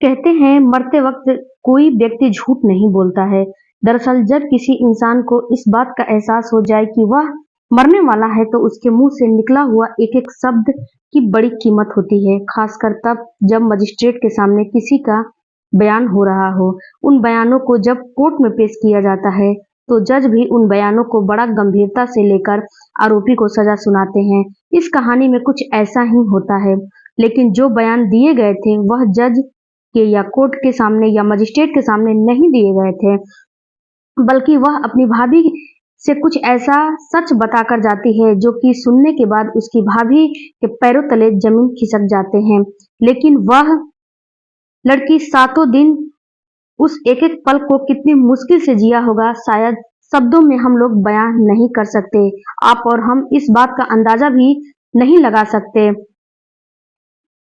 कहते हैं मरते वक्त कोई व्यक्ति झूठ नहीं बोलता है। दरअसल जब किसी इंसान को इस बात का एहसास हो जाए कि वह मरने वाला है तो उसके मुंह से निकला हुआ एक-एक शब्द की बड़ी कीमत होती है, खासकर तब जब मजिस्ट्रेट के सामने किसी का बयान हो रहा हो। उन बयानों को जब कोर्ट में पेश किया जाता है, तो जज भी उन बयानों को बड़ा गंभीरता से लेकर आरोपी को सजा सुनाते हैं। इस कहानी में कुछ ऐसा ही होता है, लेकिन जो बयान दिए गए थे वह जज के या कोर्ट के सामने या मजिस्ट्रेट के सामने नहीं दिए गए थे, बल्कि वह अपनी भाभी से कुछ ऐसा सच बताकर जाती है जो कि सुनने के बाद उसकी भाभी के पैरों तले जमीन खिसक जाते हैं। लेकिन वह लड़की सातों दिन उस एक-एक पल को कितनी मुश्किल से जिया होगा, शायद शब्दों में हम लोग बयान नहीं कर सकते। आप और हम इस बात का अंदाजा भी नहीं लगा सकते।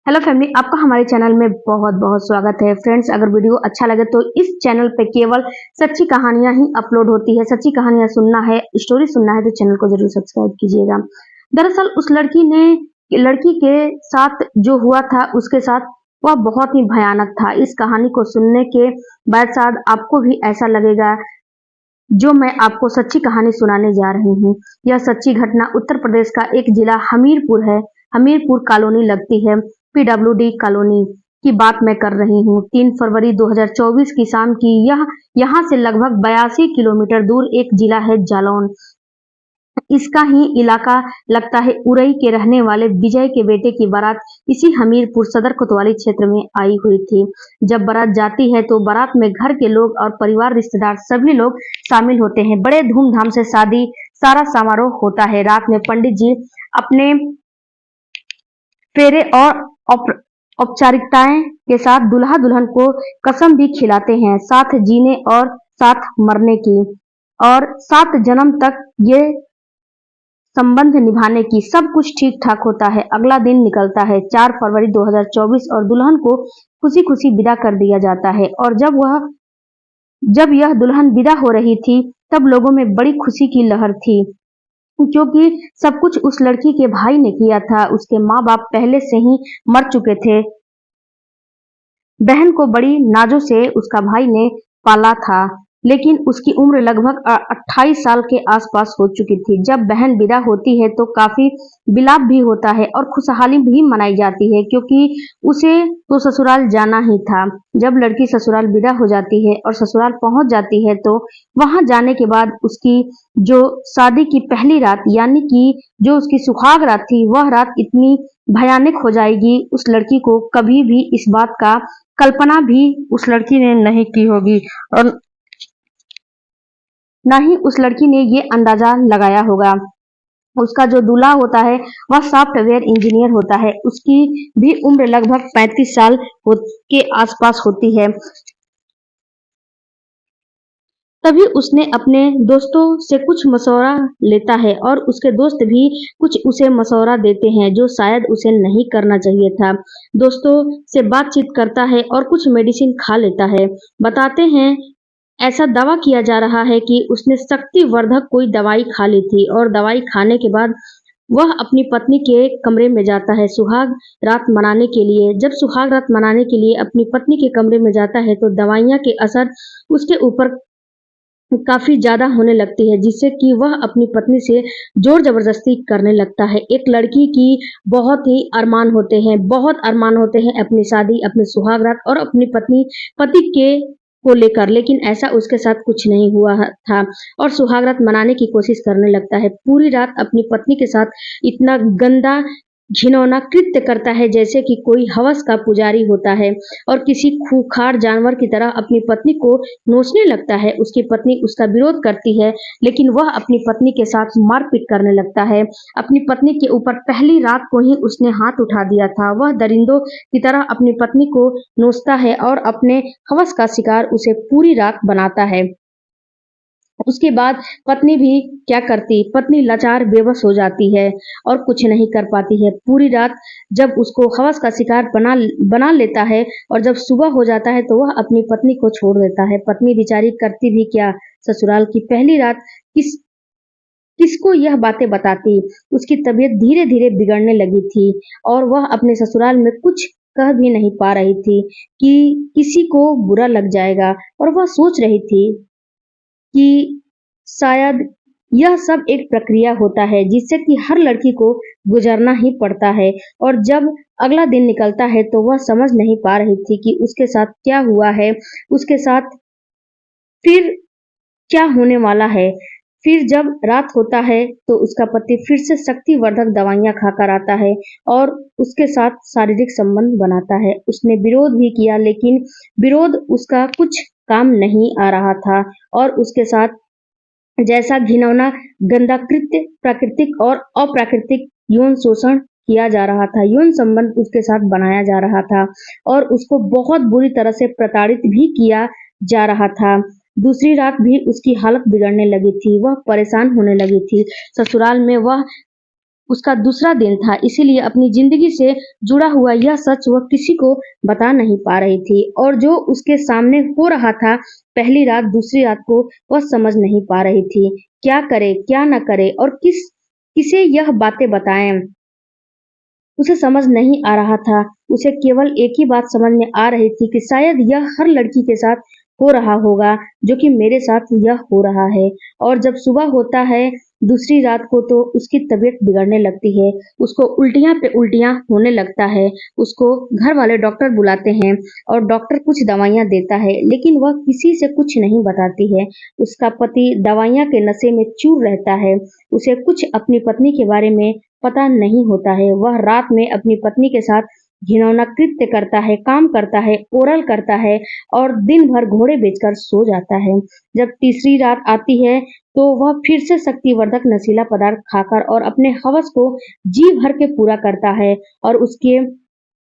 हेलो फैमिली, आपका हमारे चैनल में बहुत-बहुत स्वागत है। फ्रेंड्स, अगर वीडियो अच्छा लगे तो इस चैनल पे केवल सच्ची कहानियाँ ही अपलोड होती है। सच्ची कहानियाँ सुनना है, स्टोरी सुनना है तो चैनल को ज़रूर सब्सक्राइब कीजिएगा। दरअसल उस लड़की के साथ जो हुआ था उसके साथ वह बहुत ही भयानक था। इस कहानी को सुनने के बाद शायद आपको भी ऐसा लगेगा जो मैं आपको सच्ची कहानी सुनाने जा रही हूँ। यह सच्ची घटना उत्तर प्रदेश का एक जिला हमीरपुर है। हमीरपुर कॉलोनी लगती है, पीडब्ल्यूडी कॉलोनी की बात मैं कर रही हूँ। 3 फरवरी 2024 की शाम की यह यहाँ से लगभग 82 किलोमीटर दूर एक जिला है जालौन। इसका ही इलाका लगता है। उरई के रहने वाले विजय के बेटे की बारात इसी हमीरपुर सदर कोतवाली क्षेत्र में आई हुई थी। जब बारात जाती है तो बारात में घर के लोग और परिवार रिश्तेदार सभी लोग शामिल होते हैं। बड़े धूमधाम से शादी सारा समारोह होता है। रात में पंडित जी अपने फेरे और औपचारिकताएं के साथ दूल्हा दुल्हन को कसम भी खिलाते हैं, साथ जीने और साथ मरने की और 7 जन्म तक ये संबंध निभाने की। सब कुछ ठीक ठाक होता है। अगला दिन निकलता है 4 फरवरी 2024 और दुल्हन को खुशी खुशी विदा कर दिया जाता है। और जब यह दुल्हन विदा हो रही थी तब लोगों में बड़ी खुशी की लहर थी, क्योंकि सब कुछ उस लड़की के भाई ने किया था। उसके माँ बाप पहले से ही मर चुके थे। बहन को बड़ी नाजों से उसका भाई ने पाला था, लेकिन उसकी उम्र लगभग 28 साल के आसपास हो चुकी थी। जब बहन विदा होती है तो काफी विलाप भी होता है और खुशहाली भी मनाई जाती है, क्योंकि उसे तो ससुराल जाना ही था। जब लड़की ससुराल विदा हो जाती है और ससुराल पहुंच जाती है तो वहां जाने के बाद उसकी जो शादी की पहली रात यानी कि जो उसकी सुहाग रात थी, वह रात इतनी भयानक हो जाएगी उस लड़की को कभी भी इस बात का कल्पना भी उस लड़की ने नहीं की होगी और ना ही उस लड़की ने ये अंदाजा लगाया होगा। उसका जो दूल्हा होता है वह सॉफ्टवेयर इंजीनियर होता है। उसकी भी उम्र लगभग 35 साल के आसपास होती है। तभी उसने अपने दोस्तों से कुछ मशवरा लेता है और उसके दोस्त भी कुछ उसे मशवरा देते हैं जो शायद उसे नहीं करना चाहिए था। दोस्तों से बातचीत करता है और कुछ मेडिसिन खा लेता है। बताते हैं ऐसा दावा किया जा रहा है कि उसने शक्तिवर्धक कोई दवाई खा ली थी और दवाई खाने के बाद वह अपनी पत्नी के कमरे में जाता है सुहाग रात मनाने के लिए। जब सुहाग रात मनाने के लिए अपनी पत्नी के कमरे में जाता है तो दवाइयाँ के असर उसके ऊपर काफ़ी ज़्यादा होने लगती है, जिससे कि वह अपनी पत्नी से ज़ोर-ज़बरदस्ती करने लगता है। एक लड़की की बहुत ही अरमान होते हैं, बहुत अरमान होते हैं अपनी शादी, अपनी सुहागरात और अपनी पति के को लेकर, लेकिन ऐसा उसके साथ कुछ नहीं हुआ था और सुहागरात मनाने की कोशिश करने लगता है। पूरी रात अपनी पत्नी के साथ इतना गंदा घिनौना कृत्य करता है जैसे कि कोई हवस का पुजारी होता है और किसी खूंखार जानवर की तरह अपनी पत्नी को नोचने लगता है। उसकी पत्नी उसका विरोध करती है, लेकिन वह अपनी पत्नी के साथ मारपीट करने लगता है। अपनी पत्नी के ऊपर पहली रात को ही उसने हाथ उठा दिया था। वह दरिंदों की तरह अपनी पत्नी को नोचता है और अपने हवस का शिकार उसे पूरी रात बनाता है। उसके बाद पत्नी भी क्या करती, पत्नी लाचार बेबस हो जाती है और कुछ नहीं कर पाती है। पूरी रात जब उसको हवस का शिकार बना लेता है और जब सुबह हो जाता है तो वह अपनी पत्नी को छोड़ देता है। पत्नी बेचारी करती भी क्या, ससुराल की पहली रात किस किसको यह बातें बताती। उसकी तबीयत धीरे धीरे बिगड़ने लगी थी और वह अपने ससुराल में कुछ कह भी नहीं पा रही थी कि किसी को बुरा लग जाएगा, और वह सोच रही थी कि शायद यह सब एक प्रक्रिया होता है जिससे कि हर लड़की को गुजरना ही पड़ता है, और जब अगला दिन निकलता है तो वह समझ नहीं पा रही थी कि उसके साथ क्या हुआ है, उसके साथ फिर क्या होने वाला है। फिर जब रात होता है तो उसका पति फिर से शक्तिवर्धक दवाइयाँ खाकर आता है और उसके साथ शारीरिक संबंध बनाता है। उसने विरोध भी किया, लेकिन विरोध उसका कुछ काम नहीं आ रहा था, और उसके साथ जैसा घिनौना गंदा कृत्य प्राकृतिक और अप्राकृतिक यौन शोषण किया जा रहा था, यौन संबंध उसके साथ बनाया जा रहा था और उसको बहुत बुरी तरह से प्रताड़ित भी किया जा रहा था। दूसरी रात भी उसकी हालत बिगड़ने लगी थी, वह परेशान होने लगी थी। ससुराल में वह उसका दूसरा दिन था, इसीलिए अपनी जिंदगी से जुड़ा हुआ यह सच वह किसी को बता नहीं पा रही थी, और जो उसके सामने हो रहा था पहली रात दूसरी रात को वह समझ नहीं पा रही थी। क्या करे क्या न करे और किसे यह बातें बताएं, उसे समझ नहीं आ रहा था। उसे केवल एक ही बात समझ में आ रही थी कि शायद यह हर लड़की के साथ हो रहा होगा जो कि मेरे साथ यह हो रहा है। और जब सुबह होता है दूसरी रात को तो उसकी तबीयत बिगड़ने लगती है, उसको उल्टियाँ पे उल्टियाँ होने लगता है। उसको घर वाले डॉक्टर बुलाते हैं और डॉक्टर कुछ दवाइयाँ देता है, लेकिन वह किसी से कुछ नहीं बताती है। उसका पति दवाइयाँ के नशे में चूर रहता है, उसे कुछ अपनी पत्नी के बारे में पता नहीं होता है। वह रात में अपनी पत्नी के साथ घिनौना कृत्य करता है, काम करता है, ओरल करता है और दिन भर घोड़े बेचकर सो जाता है। जब तीसरी रात आती है तो वह फिर से शक्तिवर्धक नशीला पदार्थ खाकर और अपने हवस को जी भर के पूरा करता है, और उसके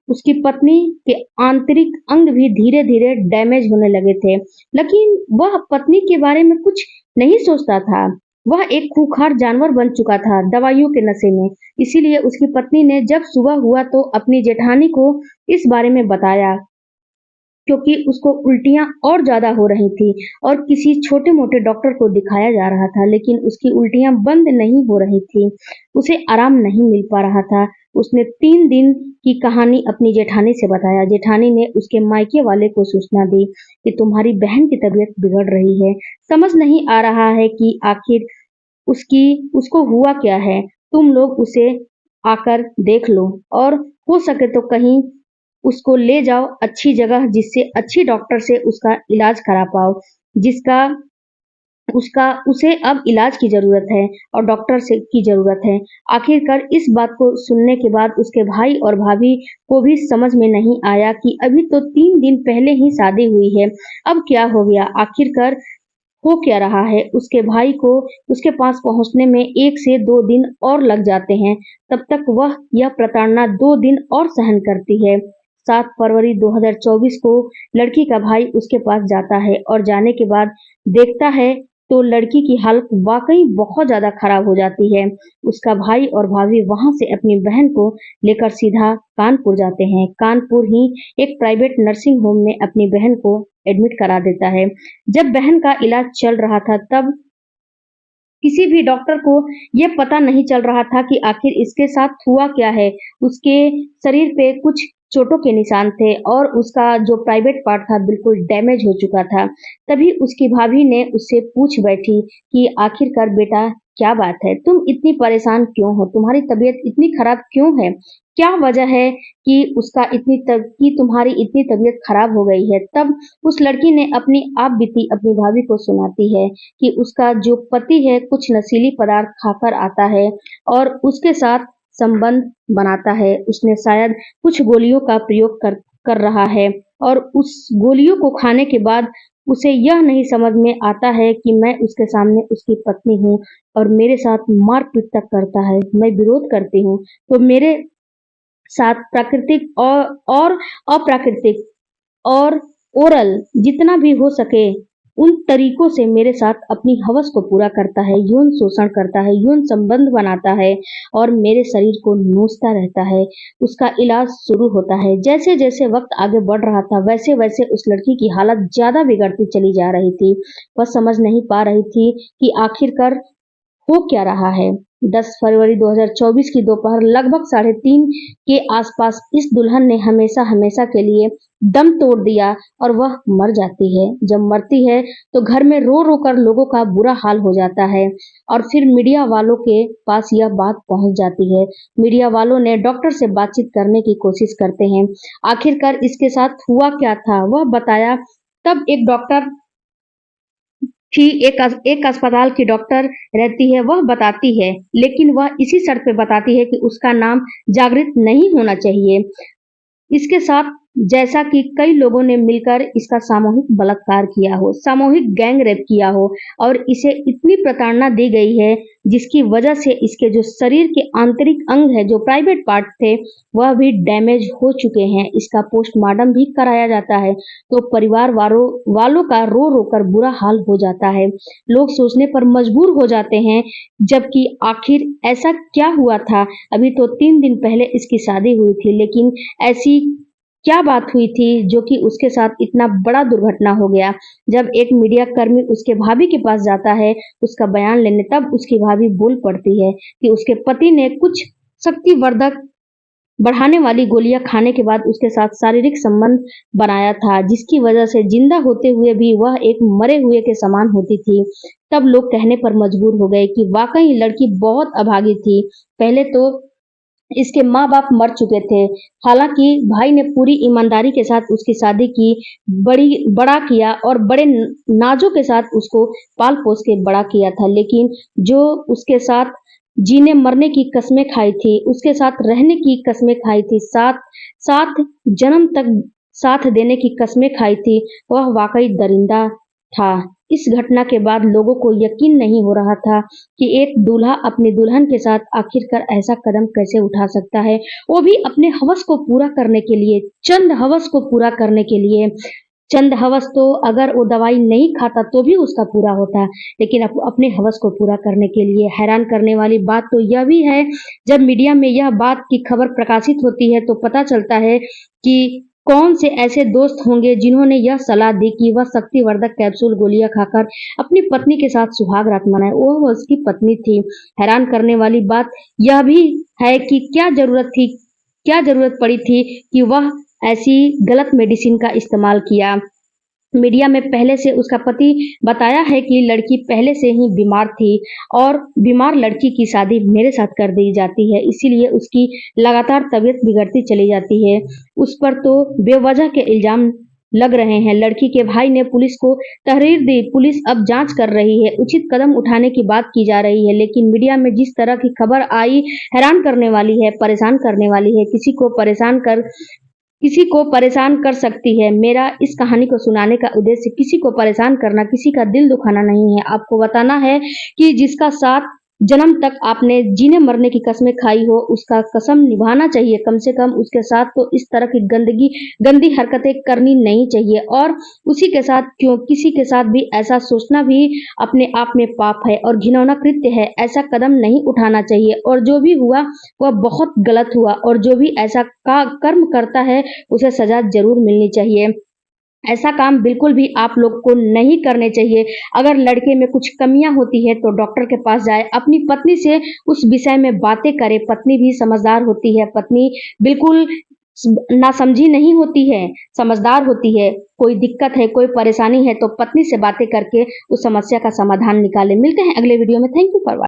उसकी पत्नी के आंतरिक अंग भी धीरे-धीरे डैमेज होने लगे थे। लेकिन वह पत्नी के बारे में कुछ नहीं सोचता था। वह एक खूंखार जानवर बन चुका था दवाइयों के नशे में। इसीलिए उसकी पत्नी ने जब सुबह हुआ तो अपनी जेठानी को इस बारे में बताया, क्योंकि उसको उल्टियाँ और ज़्यादा हो रही थी और किसी छोटे-मोटे डॉक्टर को दिखाया जा रहा था, लेकिन उसकी उल्टियाँ बंद नहीं हो रही थी। उसे आराम नहीं मिल पा रहा था। उसने 3 दिन की कहानी अपनी जेठानी से बताया। जेठानी ने उसके मायके वाले को सूचना दी कि तुम्हारी बहन की तबीयत बिगड़ रही है। समझ नहीं आ रहा है कि आखिर उसको हुआ क्या है। तुम लोग उसे आकर देख लो और हो सके तो कहीं उसको ले जाओ अच्छी जगह, जिससे अच्छी डॉक्टर से उसका इलाज करा पाओ, जिसका उसका उसे अब इलाज की ज़रूरत है और डॉक्टर से की ज़रूरत है। आखिरकार इस बात को सुनने के बाद उसके भाई और भाभी को भी समझ में नहीं आया कि अभी तो 3 दिन पहले ही शादी हुई है, अब क्या हो गया? आखिरकार हो क्या रहा है? उसके भाई को उसके पास पहुँचने में 1 से 2 दिन और लग जाते हैं, तब तक वह यह प्रताड़ना 2 दिन और सहन करती है। 7 फरवरी 2024 को लड़की का भाई उसके पास जाता है और जाने के बाद देखता है तो लड़की की हालत वाक़ई बहुत ज़्यादा खराब हो जाती है। उसका भाई और भाभी वहाँ से अपनी बहन को लेकर सीधा कानपुर जाते हैं। कानपुर ही एक प्राइवेट नर्सिंग होम में अपनी बहन को एडमिट करा देता है। जब बहन का इलाज चल रहा था तब किसी भी डॉक्टर को ये पता नहीं चल रहा था कि आखिर इसके साथ हुआ क्या है। उसके शरीर पे कुछ चोटों के निशान थे और उसका जो प्राइवेट पार्ट था बिल्कुल डैमेज हो चुका था। तभी उसकी भाभी ने उससे पूछ बैठी कि आखिरकार बेटा क्या बात है? तुम इतनी परेशान क्यों हो? तुम्हारी तबीयत इतनी खराब क्यों है? क्या वजह है कि तुम्हारी इतनी तबीयत खराब हो गई है? तब उस लड़की ने अपनी आप बीती अपनी भाभी को सुनाती है कि उसका जो पति है कुछ नशीली पदार्थ खाकर आता है और उसके साथ संबंध बनाता है। उसने शायद कुछ गोलियों का प्रयोग कर कर रहा है और उस गोलियों को खाने के बाद उसे यह नहीं समझ में आता है कि मैं उसके सामने उसकी पत्नी हूँ और मेरे साथ मार-पीट तक करता है। मैं विरोध करती हूँ तो मेरे साथ प्राकृतिक और अप्राकृतिक और ओरल जितना भी हो सके उन तरीकों से मेरे साथ अपनी हवस को पूरा करता है, यौन शोषण करता है, यौन संबंध बनाता है और मेरे शरीर को नोचता रहता है। उसका इलाज शुरू होता है। जैसे-जैसे वक़्त आगे बढ़ रहा था, वैसे-वैसे उस लड़की की हालत ज़्यादा बिगड़ती चली जा रही थी। वह समझ नहीं पा रही थी कि आखिरकार हो क्या रहा है। 10 फरवरी 2024 की दोपहर लगभग 3:30 के आसपास इस दुल्हन ने हमेशा हमेशा के लिए दम तोड़ दिया और वह मर जाती है। जब मरती है तो घर में रो रो कर लोगों का बुरा हाल हो जाता है और फिर मीडिया वालों के पास यह बात पहुंच जाती है। मीडिया वालों ने डॉक्टर से बातचीत करने की कोशिश करते हैं। आखिरकार इसके साथ हुआ क्या था वह बताया। तब एक डॉक्टर की एक अस्पताल की डॉक्टर रहती है, वह बताती है, लेकिन वह इसी शर्त पे बताती है कि उसका नाम जागृत नहीं होना चाहिए। इसके साथ जैसा कि कई लोगों ने मिलकर इसका सामूहिक बलात्कार किया हो, सामूहिक गैंग रेप किया हो और इसे इतनी प्रताड़ना दी गई है जिसकी वजह से इसके जो शरीर के आंतरिक अंग है, जो प्राइवेट पार्ट थे, वह भी डैमेज हो चुके हैं। इसका पोस्टमार्टम भी कराया जाता है तो परिवार वालों का रो रो कर बुरा हाल हो जाता है। लोग सोचने पर मजबूर हो जाते हैं जबकि आखिर ऐसा क्या हुआ था। अभी तो 3 दिन पहले इसकी शादी हुई थी, लेकिन ऐसी क्या बात हुई थी जो कि उसके साथ इतना बड़ा दुर्घटना हो गया। जब एक मीडिया कर्मी उसके भाभी के पास जाता है उसका बयान लेने, तब उसकी भाभी बोल पड़ती है कि उसके पति ने कुछ शक्तिवर्धक बढ़ाने वाली गोलियां खाने के बाद उसके साथ शारीरिक संबंध बनाया था, जिसकी वजह से जिंदा होते हुए भी वह एक मरे हुए के समान होती थी। तब लोग कहने पर मजबूर हो गए कि वाकई लड़की बहुत अभागी थी। पहले तो इसके माँ-बाप मर चुके थे। हालांकि भाई ने पूरी ईमानदारी के साथ उसकी शादी की, बड़ा किया और बड़े नाजों के साथ उसको पाल-पोस के बड़ा किया था। लेकिन जो उसके साथ जीने मरने की कस्में खाई थी, उसके साथ रहने की कस्में खाई थी, साथ साथ जन्म तक साथ देने की कस्में खाई थी, वह वाकई दरिंदा था। इस घटना के बाद लोगों को यकीन नहीं हो रहा था कि एक दूल्हा अपनी दुल्हन के साथ आखिरकार ऐसा कदम कैसे उठा सकता है, वो भी अपने हवस को पूरा करने के लिए, चंद हवस को पूरा करने के लिए। चंद हवस तो अगर वो दवाई नहीं खाता तो भी उसका पूरा होता, लेकिन अपने हवस को पूरा करने के लिए। हैरान करने वाली बात तो यह भी है, जब मीडिया में यह बात की खबर प्रकाशित होती है तो पता चलता है कि कौन से ऐसे दोस्त होंगे जिन्होंने यह सलाह दी कि वह शक्तिवर्धक कैप्सूल गोलियां खाकर अपनी पत्नी के साथ सुहाग रात मनाए। वह उसकी पत्नी थी। हैरान करने वाली बात यह भी है कि क्या जरूरत पड़ी थी कि वह ऐसी गलत मेडिसिन का इस्तेमाल किया। मीडिया में पहले से उसका पति बताया है कि लड़की पहले से ही बीमार थी और बीमार लड़की की शादी मेरे साथ कर दी जाती है, इसीलिए उसकी लगातार तबीयत बिगड़ती चली जाती है। उस पर तो बेवजह के इल्जाम लग रहे हैं। लड़की के भाई ने पुलिस को तहरीर दी, पुलिस अब जांच कर रही है, उचित कदम उठाने की बात की जा रही है। लेकिन मीडिया में जिस तरह की खबर आई, हैरान करने वाली है, परेशान करने वाली है, किसी को परेशान कर सकती है। मेरा इस कहानी को सुनाने का उद्देश्य किसी को परेशान करना, किसी का दिल दुखाना नहीं है। आपको बताना है कि जिसका साथ जन्म तक आपने जीने मरने की कस्में खाई हो, उसका कसम निभाना चाहिए। कम से कम उसके साथ तो इस तरह की गंदी हरकतें करनी नहीं चाहिए। और उसी के साथ क्यों, किसी के साथ भी ऐसा सोचना भी अपने आप में पाप है और घिनौना कृत्य है। ऐसा कदम नहीं उठाना चाहिए और जो भी हुआ वह बहुत गलत हुआ और जो भी ऐसा कर्म करता है उसे सजा जरूर मिलनी चाहिए। ऐसा काम बिल्कुल भी आप लोग को नहीं करने चाहिए। अगर लड़के में कुछ कमियां होती है तो डॉक्टर के पास जाए, अपनी पत्नी से उस विषय में बातें करे। पत्नी भी समझदार होती है, पत्नी बिल्कुल नासमझी नहीं होती है, समझदार होती है। कोई दिक्कत है, कोई परेशानी है तो पत्नी से बातें करके उस समस्या का समाधान निकाले। मिलते हैं अगले वीडियो में। Thank you for watching.